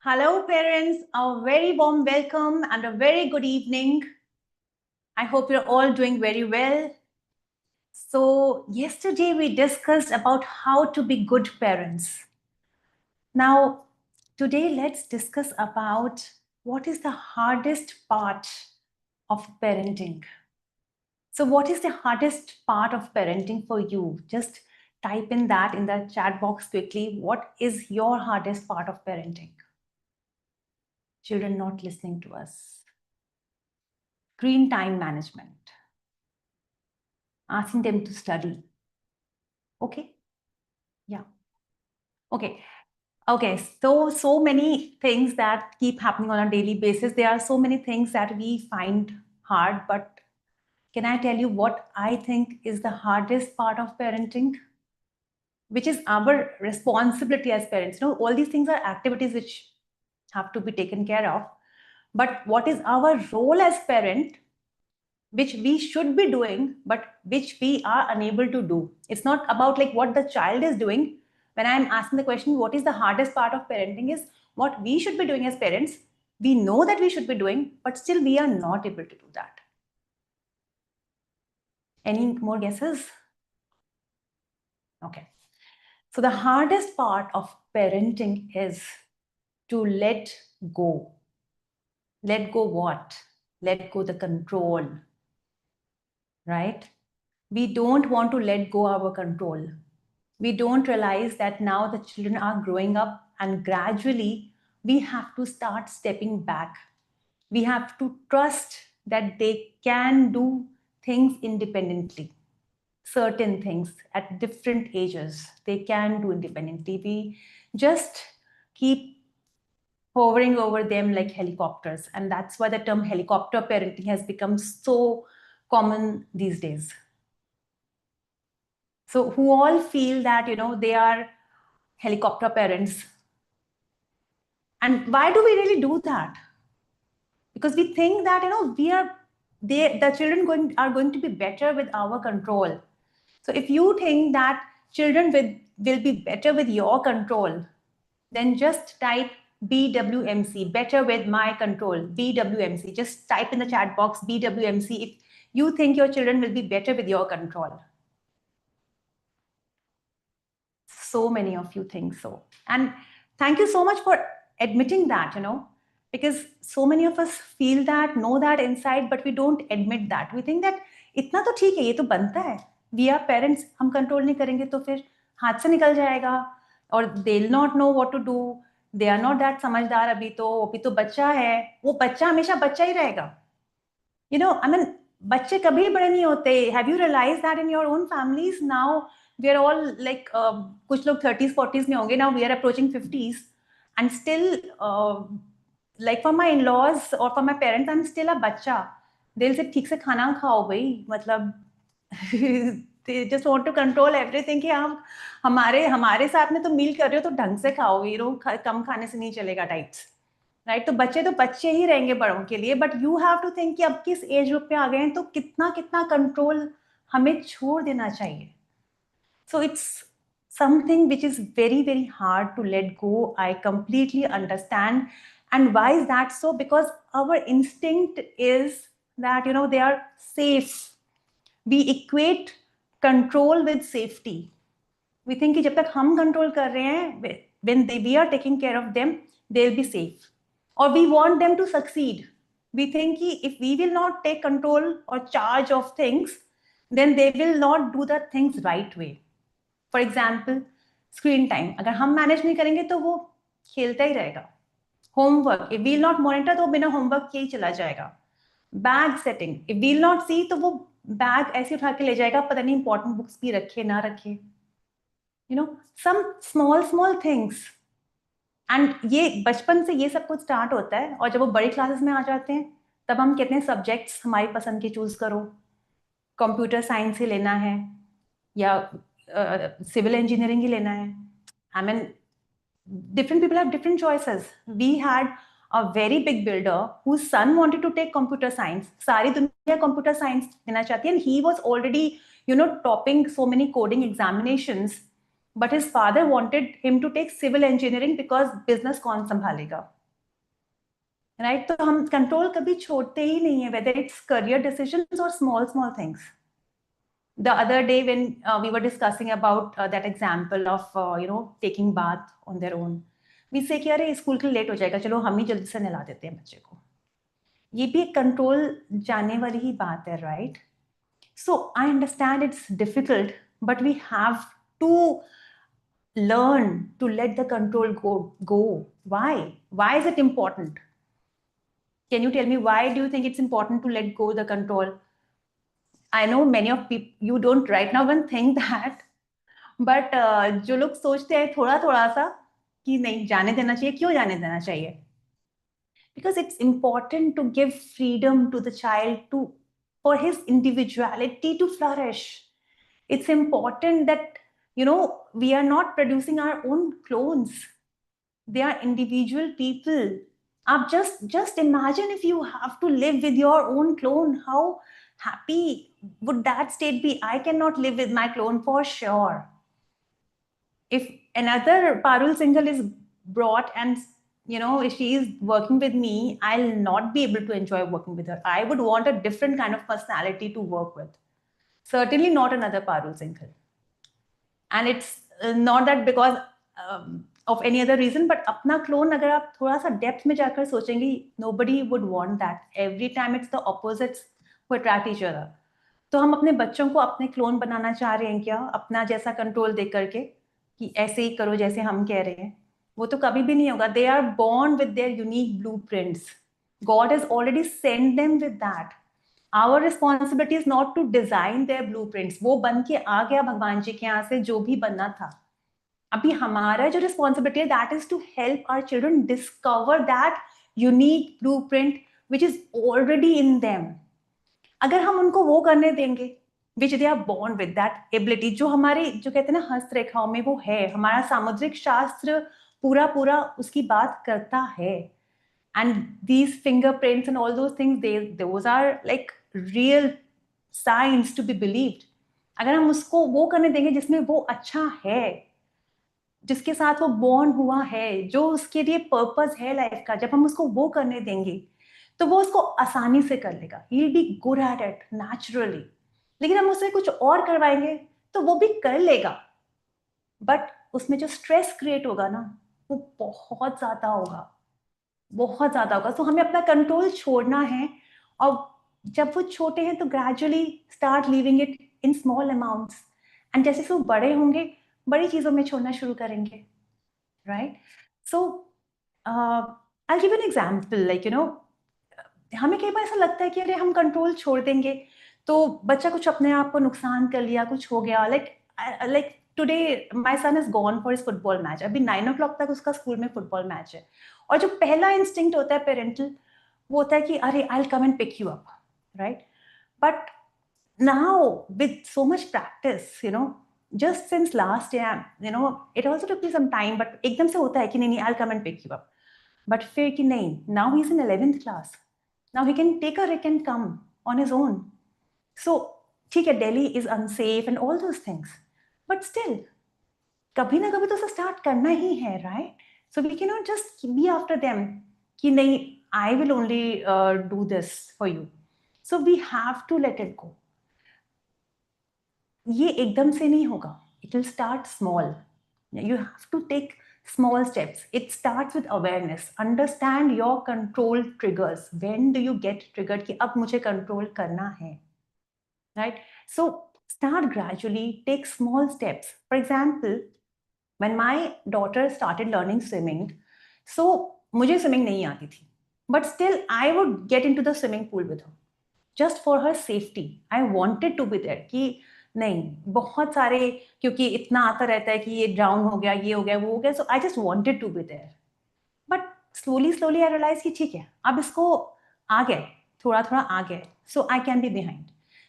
Hello, parents. A very warm welcome and a very good evening. I hope you're all doing very well. So, yesterday we discussed about how to be good parents. Now, today let's discuss about what is the hardest part of parenting. So, what is the hardest part of parenting for you? Just type in that in the chat box quickly. What is your hardest part of parenting? Children not listening to us. Screen time management, asking them to study. Okay? Yeah. Okay. Okay. So many things that keep happening on a daily basis. There are so many things that we find hard, but can I tell you what I think is the hardest part of parenting? Which is our responsibility as parents. You know, all these things are activities which have to be taken care of. But what is our role as parent, which we should be doing, but which we are unable to do? It's not about like what the child is doing. When I'm asking the question, what is the hardest part of parenting, is what we should be doing as parents. We know that we should be doing, but still we are not able to do that. Any more guesses? Okay. So the hardest part of parenting is to let go. Let go what? Let go the control, right? We don't want to let go our control. We don't realize that now the children are growing up and gradually we have to start stepping back. We have to trust that they can do things independently. Certain things at different ages, they can do independently. We just keep hovering over them like helicopters. And that's why the term helicopter parenting has become so common these days. So who all feel that, they are helicopter parents. And why do we really do that? Because we think that, the children are going to be better with our control. So if you think that children will be better with your control, then just type BWMC, better with my control, BWMC. Just type in the chat box BWMC if you think your children will be better with your control. So many of you think so. And thank you so much for admitting that, because so many of us feel that, know that inside, but we don't admit that. We think that इतना तो ठीक है, ये तो बनता है. We are parents, हम control नहीं करेंगे तो फिर हाथ से निकल जाएगा. और they'll not know what to do. They are not that समझदार अभी तो बच्चा है. वो बच्चा हमेशा बच्चा ही रहेगा. बच्चे कभी बड़े नहीं होते. Have you realized that in your own families? Now we are all like कुछ लोग 30s 40s में होंगे. Now we are approaching 50s and still like for my in-laws or for my parents, I'm still a बच्चा. They'll say ठीक से खाना खाओ भाई. मतलब they just want to control everything कि हम हमारे साथ में तो मील कर रहे हो तो ढंग से खाओ. कम खाने से नहीं चलेगा टाइप्स. राइट तो बच्चे ही रहेंगे बड़ों के लिए. But you have to think कि अब किस एज ग्रुप पे आ गए हैं तो कितना कंट्रोल हमें छोड़ देना चाहिए. So it's something which is very, very hard to let go. I completely understand. And why is that so? Because our instinct is that, they are safe. We equate control with safety. We think कि जब तक हम control कर रहे हैं, when we are taking care of them, they'll be safe. Or we want them to succeed. We think कि if we will not take control or charge of things, then they will not do the things right way. For example, screen time. अगर हम manage नहीं करेंगे तो वो खेलता ही रहेगा. Homework. If we will not monitor तो बिना homework के ही चला जाएगा. Bag setting. If we will not see तो वो बैग ऐसे उठा के ले जाएगा. पता नहीं important books भी रखे ना रखे. Some small things. एंड ये बचपन से ये सब कुछ स्टार्ट होता है. और जब वो बड़ी क्लासेस में आ जाते हैं तब हम कहते हैं सब्जेक्ट्स हमारी पसंद के चूज करो. कंप्यूटर साइंस ही लेना है या सिविल इंजीनियरिंग ही लेना है. I mean different people have different choices. We had a very big builder whose son wanted to take computer science. सारी दुनिया computer science लेना चाहती है. And he was already, topping so many coding examinations. but his father wanted him to take civil engineering because business कौन संभालेगा, right? तो हम control कभी छोड़ते ही नहीं है, whether it's career decisions or small things. The other day when we were discussing about that example of taking bath on their own, we say कि अरे स्कूल के लिए लेट हो जाएगा, चलो हम ही जल्दी से नहला देते हैं बच्चे को. ये भी एक कंट्रोल जाने वाली ही बात है, right? So I understand it's difficult, but we have to learn to let the control go. Why is it important? Can you tell me, why do you think it's important to let go the control? I know many of people, you don't right now even think that, but जो लोग सोचते हैं थोड़ा थोड़ा सा कि नहीं जाने देना चाहिए, क्यों जाने देना चाहिए? Because it's important to give freedom to the child for his individuality to flourish. It's important that we are not producing our own clones. They are individual people. Ab just imagine if you have to live with your own clone. How happy would that state be? I cannot live with my clone for sure. If another Parul Singhal is brought and if she is working with me, I'll not be able to enjoy working with her. I would want a different kind of personality to work with. Certainly not another Parul Singhal. And it's not that because of any other reason, but अपना clone अगर आप थोड़ा सा depth में जाकर सोचेंगे, nobody would want that. Every time it's the opposites who attract each other. तो हम अपने बच्चों को अपने क्लोन बनाना चाह रहे हैं क्या, अपना जैसा कंट्रोल दे करके कि ऐसे ही करो जैसे हम कह रहे हैं? वो तो कभी भी नहीं होगा. They are born with their unique blueprints. God has already sent them with that. Our responsibility is not to design their blueprints. वो बन के आ गया भगवान जी के यहाँ से जो भी बनना था. अभी हमारा जो responsibility है, that is to help our children discover that unique blueprint which is already in them. अगर हम उनको वो करने देंगे which they are born with, that ability, जो हमारे जो कहते हैं ना हस्तरेखाओं में वो है, हमारा सामुद्रिक शास्त्र पूरा उसकी बात करता है. And these fingerprints and all those things, those are like real signs to be believed. अगर हम उसको वो करने देंगे जिसमें वो अच्छा है, जिसके साथ वो बॉर्न हुआ है, जो उसके लिए पर्पस है लाइफ का, जब हम उसको वो करने देंगे तो वो उसको आसानी से कर लेगा. He'll be good at it naturally. लेकिन हम उससे कुछ और करवाएंगे तो वो भी कर लेगा, बट उसमें जो स्ट्रेस क्रिएट होगा ना, वो बहुत ज्यादा होगा. तो हमें अपना कंट्रोल छोड़ना है, और जब वो छोटे हैं तो gradually start leaving it in small amounts, and जैसे वो बड़े होंगे बड़ी चीजों में छोड़ना शुरू करेंगे, right? So I give an example, like हमें कई बार ऐसा लगता है कि अरे हम कंट्रोल छोड़ देंगे तो बच्चा कुछ अपने आप को नुकसान कर लिया, कुछ हो गया. Like today my son is gone for his football match. अभी 9 o'clock तक उसका स्कूल में फुटबॉल मैच है, और जो पहला इंस्टिंक्ट होता है पेरेंटल, वो होता है कि अरे I will come and pick you up, right? But now with so much practice, just since last year, it also took me some time, but एकदम से होता है कि नहीं I will come and pick you up. But फिर कि नहीं, now he is in 11th class, now he can take a rick and come on his own. So ठीक है, Delhi is unsafe and all those things, but still कभी ना कभी तो उसे स्टार्ट करना ही है, right? So we cannot just be after them कि नहीं, I will only do this for you. So we have to let it go. ये एकदम से नहीं होगा. It will start small. You have to take small steps. It starts with awareness. Understand your control triggers. When do you get triggered कि अब मुझे control करना है, right? So start gradually. Take small steps. For example, when my daughter started learning swimming, so मुझे swimming नहीं आती थी, but still I would get into the swimming pool with her just for her safety. I wanted to be there कि नहीं, बहुत सारे क्योंकि इतना आता रहता है कि ये ड्राउन हो गया, ये हो गया, वो हो गया, so I just wanted to be there. But slowly I realized कि ठीक है, अब इसको आ गया, थोड़ा आ गया, so I can be behind.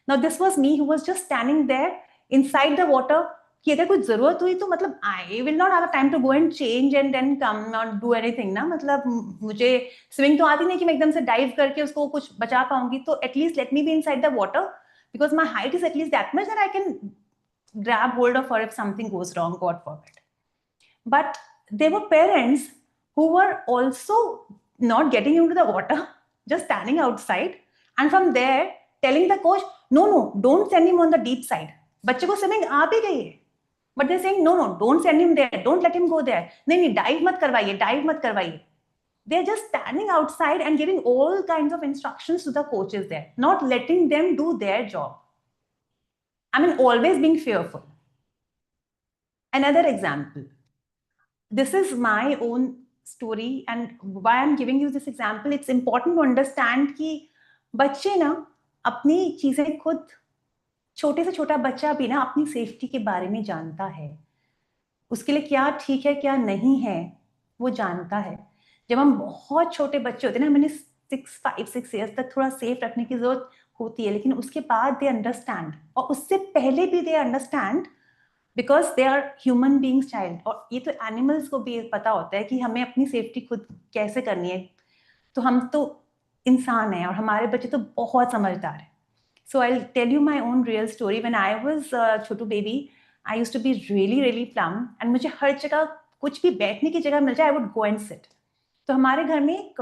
Now this was me who was just standing there inside the water कि अगर कुछ जरूरत हुई तो मतलब I will not have a time to go and change and then come और डू एनीथिंग ना. मतलब मुझे स्विमिंग तो आती नहीं कि मैं एकदम से डाइव करके उसको कुछ बचा पाऊंगी, तो at least let me be inside the water because my height is at least that much that I can grab hold of her if something goes wrong, God forbid. But there were parents who were also not getting into the water, just standing outside, and from there telling the coach, no, don't send him on the deep side. बच्चे को swimming आ भी गई है, but they're saying, no, don't send him there, don't let him go there. नहीं, dive मत करवाइए. They're just standing outside and giving all kinds of instructions to the coaches there, not letting them do their job. I mean, always being fearful. Another example. This is my own story, and why I'm giving you this example, it's important to understand कि बच्चे ना अपनी चीजें खुद, छोटे से छोटा बच्चा भी ना अपनी सेफ्टी के बारे में जानता है, उसके लिए क्या ठीक है क्या नहीं है वो जानता है. जब हम बहुत छोटे बच्चे होते हैं ना, मैंने 5-6 years तक थोड़ा सेफ रखने की जरूरत होती है, लेकिन उसके बाद दे अंडरस्टैंड, और उससे पहले भी they understand, because they are human beings child. और ये तो एनिमल्स को भी पता होता है कि हमें अपनी सेफ्टी खुद कैसे करनी है. तो हम तो इंसान हैं और हमारे बच्चे तो बहुत समझदार हैं. So I tell you my own real story. When I was छोटू baby, I used to be really plump, and मुझे हर जगह कुछ भी बैठने की जगह मिल जाए, I would go and sit. तो हमारे घर में एक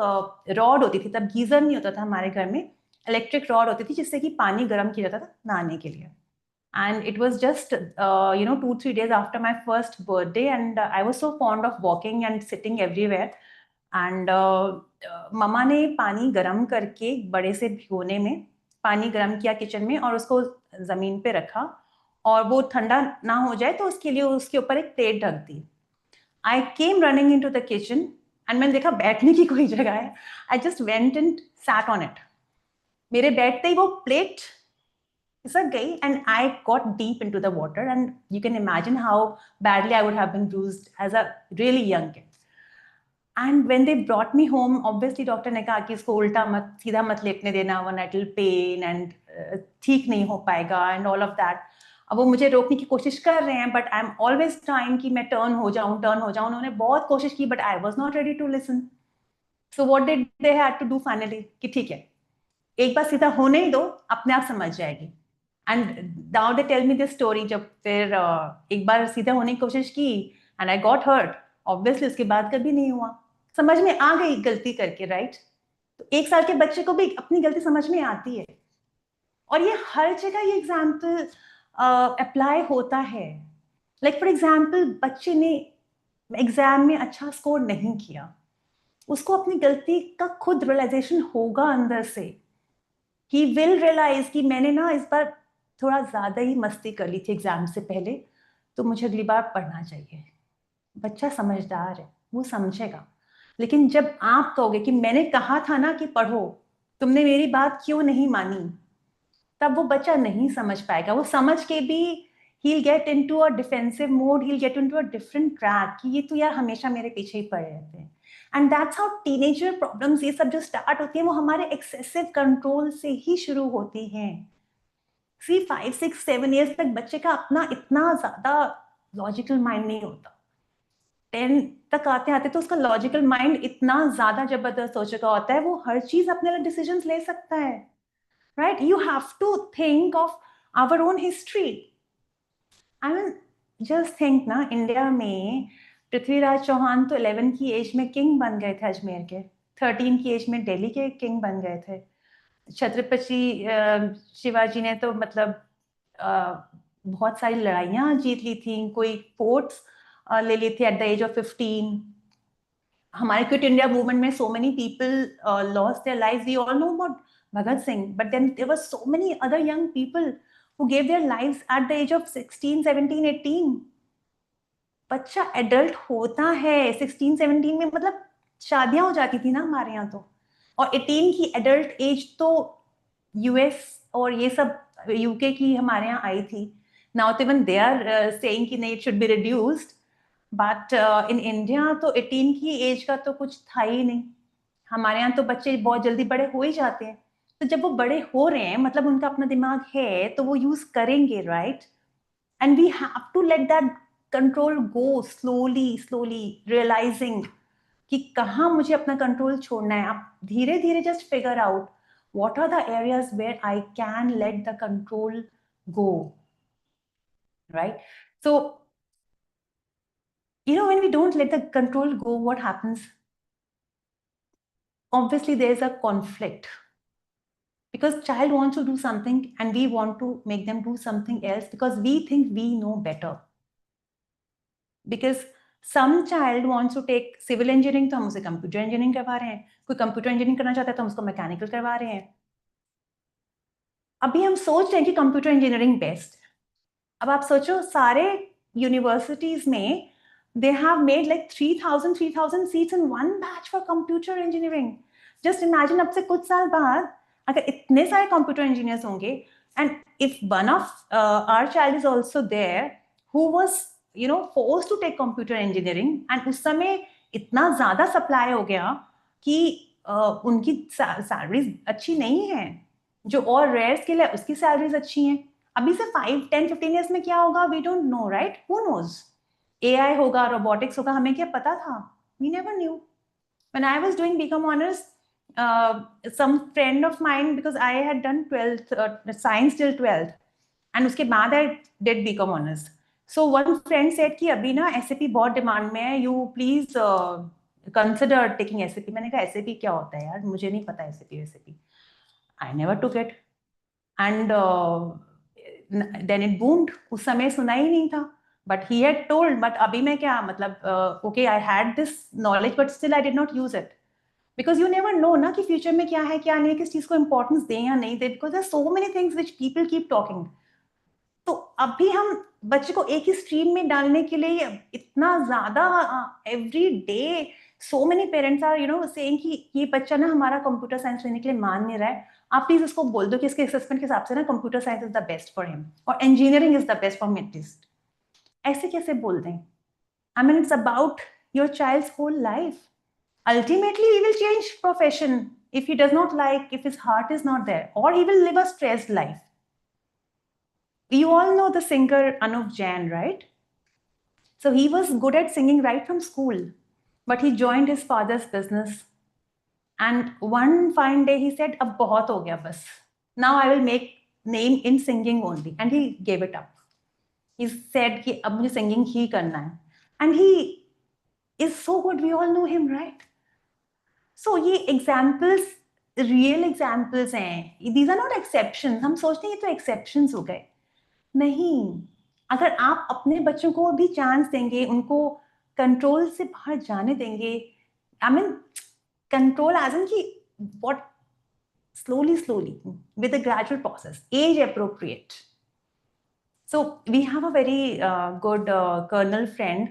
रॉड होती थी, तब गीजर नहीं होता था हमारे घर में, इलेक्ट्रिक रॉड होती थी जिससे कि पानी गर्म किया जाता था नहाने के लिए. And it was just 2-3 days after my first birthday, and I was so fond of walking and sitting everywhere. And मम्मा ने पानी गरम करके बड़े से भिगोने में पानी गरम किया किचन में, और उसको जमीन पे रखा, और वो ठंडा ना हो जाए तो उसके लिए उसके ऊपर एक प्लेट ढक दी. I came running into the kitchen, and मैंने देखा बैठने की कोई जगह है. I just went and sat on it. मेरे बैठते ही वो प्लेट खिसक गई, and I got deep into the water, and you can imagine how badly I would have been bruised as a really young kid. And when they brought me home, obviously doctor ने कहा कि इसको उल्टा मत सीधा मत लेटने देना, one it will pain and ठीक नहीं हो पाएगा एंड ऑल ऑफ दैट. अब वो मुझे रोकने की कोशिश कर रहे हैं, but I am always trying कि मैं टर्न हो जाऊं. उन्होंने बहुत कोशिश की, but I was not ready to listen. So what did they had to do finally कि ठीक है, एक बार सीधा होने ही दो, अपने आप समझ जाएगी. And now they tell me this story. जब फिर एक बार सीधा होने की कोशिश की and I got hurt, obviously उसके बाद कभी नहीं हुआ. समझ में आ गई गलती करके, राइट? तो 1 साल के बच्चे को भी अपनी गलती समझ में आती है, और ये हर जगह ये एग्जाम्पल अप्लाई होता है. लाइक फॉर एग्जाम्पल, बच्चे ने एग्जाम में अच्छा स्कोर नहीं किया, उसको अपनी गलती का खुद रियलाइजेशन होगा अंदर से. ही विल रियलाइज कि मैंने ना इस बार थोड़ा ज्यादा ही मस्ती कर ली थी एग्जाम से पहले, तो मुझे अगली बार पढ़ना चाहिए. बच्चा समझदार है, वो समझेगा. लेकिन जब आप कहोगे कि मैंने कहा था ना कि पढ़ो, तुमने मेरी बात क्यों नहीं मानी, तब वो बच्चा नहीं समझ पाएगा. वो समझ के भी he'll get into a defensive mode, he'll get into a different track कि ये तो यार हमेशा मेरे पीछे ही पड़े रहते हैं. And that's how teenager problems ये सब जो स्टार्ट होती हैं, वो हमारे एक्सेसिव कंट्रोल से ही शुरू होती हैं. सी 5-6-7 years तक बच्चे का अपना इतना ज्यादा लॉजिकल माइंड नहीं होता. 10 तक आते आते तो उसका लॉजिकल माइंड इतना ज्यादा जबरदस्त हो चुका होता है, वो हर चीज अपने लिए डिसीजंस ले सकता है. Right? You have to think of our own history. I mean just think ना, इंडिया में पृथ्वीराज चौहान तो 11 की एज में किंग बन गए थे अजमेर के, 13 की एज में दिल्ली के किंग बन गए थे. छत्रपति शिवाजी ने तो मतलब बहुत सारी लड़ाइयाँ जीत ली थी, कोई फोर्ट्स ले ली थी एट द एज ऑफ 15. हमारे क्विट इंडिया मूवमेंट में so many people lost their lives. We all know about Bhagat Singh, but then there were so many other young people who gave their lives at the age of 16, 17, 18. बच्चा adult होता है 16-17 में, मतलब शादियां हो जाती थी ना हमारे यहाँ तो. और 18 की एडल्ट एज तो यूएस और ये सब यूके की हमारे यहाँ आई थी. नाउ तो इवन दे आर सेइंग कि नहीं, it should be reduced. But in India तो 18 की एज का तो कुछ था ही नहीं. हमारे यहाँ तो बच्चे बहुत जल्दी बड़े हो ही जाते हैं. तो जब वो बड़े हो रहे हैं, मतलब उनका अपना दिमाग है, तो वो यूज करेंगे, right? And we have to let that control go slowly realizing कि कहाँ मुझे अपना कंट्रोल छोड़ना है. आप धीरे धीरे just figure out what are the areas where I can let the control go. right? So, when we don't let the control go, what happens? Obviously, there's a conflict because child wants to do something and we want to make them do something else because we think we know better. Because some child wants to take civil engineering, तो हम उसे computer engineering करवा रहे हैं. कोई computer engineering करना चाहता है तो हम उसको mechanical करवा रहे हैं. अभी हम सोच रहे हैं कि computer engineering best. अब आप सोचो सारे universities में they have made like 3,000 seats in one batch for computer engineering. Just imagine अब से कुछ साल बाद अगर इतने सारे computer engineers होंगे and if one of our child is also there who was forced to take computer engineering and उस समय इतना ज़्यादा supply हो गया कि उनकी salaries अच्छी नहीं है, जो और rare skill है उसकी salaries अच्छी हैं. अभी से 5, 10, 15 years में क्या होगा we don't know, right? Who knows? AI होगा, robotics होगा, हमें क्या पता था? We never knew. When I was doing BCom honors, some friend of mine, because I had done 12th science till 12th, and उसके बाद I did BCom honors. So one friend said कि अभी ना SAP बहुत demand में है, you please consider taking SAP. मैंने कहा SAP क्या होता है यार, मुझे नहीं पता SAP. I never took it, and then it boomed. उस समय सुना ही नहीं था. But he had told, but अभी मैं क्या मतलब okay, I had this knowledge, but still I did not use it. Because you never know ना कि future में क्या है क्या नहीं, किस चीज को importance दें या नहीं दें, because there are so many things which people keep talking. तो अभी हम बच्चे को एक ही स्ट्रीम में डालने के लिए इतना ज्यादा every day so many parents are saying कि ये बच्चा ना हमारा कंप्यूटर साइंस लेने के लिए मान नहीं रहा है, आप प्लीज उसको बोल दो कि इसके असेसमेंट के हिसाब से ना computer science is the best for him और engineering is the best for मेटिस्ट. ऐसे कैसे बोल दें? I mean, it's about your child's whole life. Ultimately, he will change profession if he does not like, if his heart is not there, or he will live a stressed life. You all know the singer Anup Jain, right? So he was good at singing right from school, but he joined his father's business. And one fine day he said, "Ab bahut ho gaya bas. Now I will make name in singing only." And he gave it up. He said कि अब मुझे singing ही करना है. And he is so good. We all know him, right? So ये examples, real examples हैं. These are not exceptions. हम सोचते हैं ये तो exceptions हो गए. नहीं. अगर आप अपने बच्चों को भी चांस देंगे, उनको कंट्रोल से बाहर जाने देंगे, I mean, control as in कि what slowly, with a gradual process, age appropriate. So we have a very good colonel friend.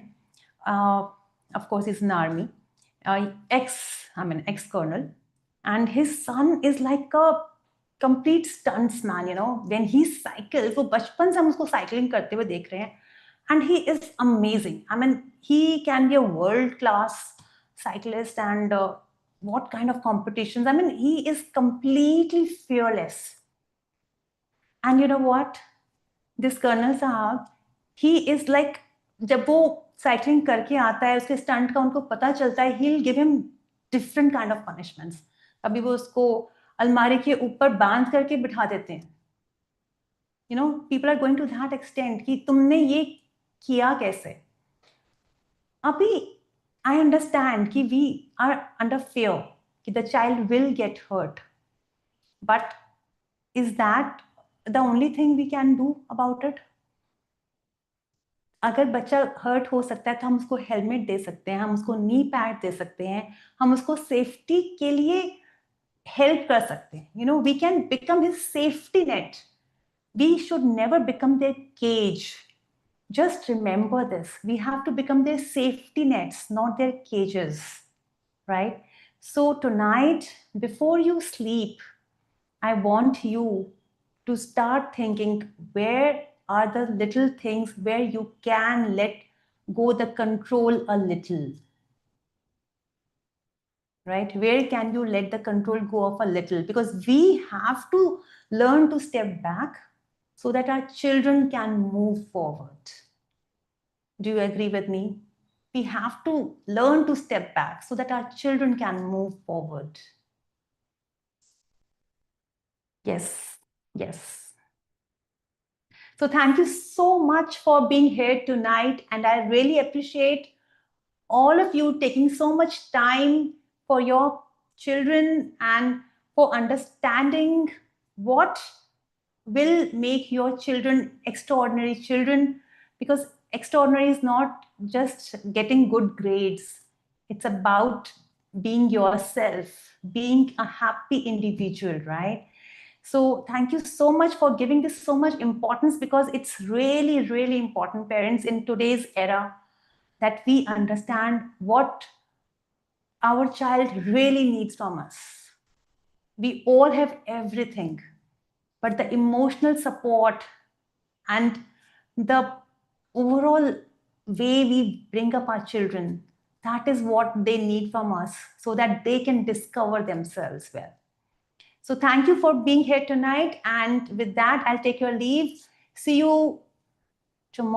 Of course, he's in the army, ex-colonel, and his son is like a complete stunts man. When he cycles, वो बचपन से हम उसको cycling करते हुए देख रहे हैं, and he is amazing. I mean, he can be a world-class cyclist, and what kind of competitions? I mean, he is completely fearless. And you know what? This colonel साहब, he is like, जब वो cycling करके आता है, उसके stunt का उनको पता चलता है, he'll give him different kind of punishments. अभी वो उसको अलमारी के ऊपर बांध करके बिठा देते हैं. People are going to that extent कि तुमने ये किया कैसे? अभी I understand कि we are under fear कि the child will get hurt. But is that the only thing we can do about it? अगर बच्चा हर्ट हो सकता है तो हम उसको हेलमेट दे सकते हैं, हम उसको नी पैड दे सकते हैं, हम उसको सेफ्टी के लिए हेल्प कर सकते हैं. We can become his safety net. We should never become their cage. Just remember this. We have to become their safety nets, not their cages, right? So tonight, before you sleep, I want you to start thinking, where are the little things where you can let go the control a little, right? Where can you let the control go off a little? Because we have to learn to step back so that our children can move forward. Do you agree with me? We have to learn to step back so that our children can move forward. Yes. So thank you so much for being here tonight. And I really appreciate all of you taking so much time for your children and for understanding what will make your children extraordinary children, because extraordinary is not just getting good grades. It's about being yourself, being a happy individual, right? So thank you so much for giving this so much importance, because it's really, really important, parents, in today's era, that we understand what our child really needs from us. We all have everything, but the emotional support and the overall way we bring up our children, that is what they need from us, so that they can discover themselves well. So thank you for being here tonight. And with that, I'll take your leave. See you tomorrow.